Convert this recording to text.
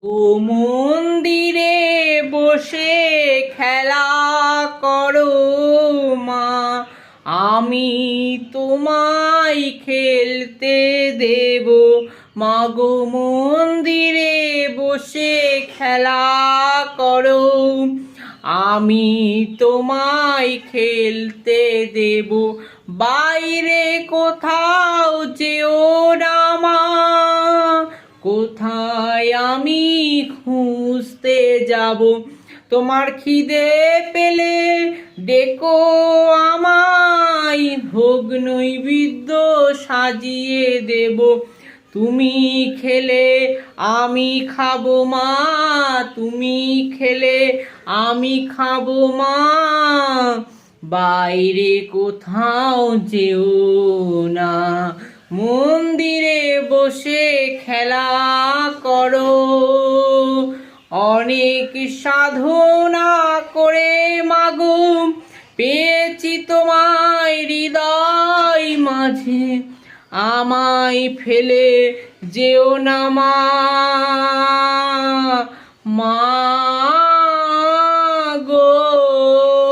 ও মন্দিরে বসে খেলা করো মা, আমি তোমায় খেলতে দেব। মাগো মন্দিরে বসে খেলা করো, আমি তোমায় খেলতে দেব। বাইরে কোথাও যেও না মা, কোথায় আমি খুঁজতে যাব। তোমার খিদে পেলে ডেকো আমায়, ভোগ নৈবেদ্য সাজিয়ে দেব। তুমি খেলে আমি খাবো মা, তুমি খেলে আমি খাবো মা। বাইরে কোথাও যেও না, মন্দিরে বসে খেলা করো। অনেক সাধনা করে মাগো পেয়েছি তোমায় হৃদয় মাঝে, আমায় ফেলে যেও না মা। মা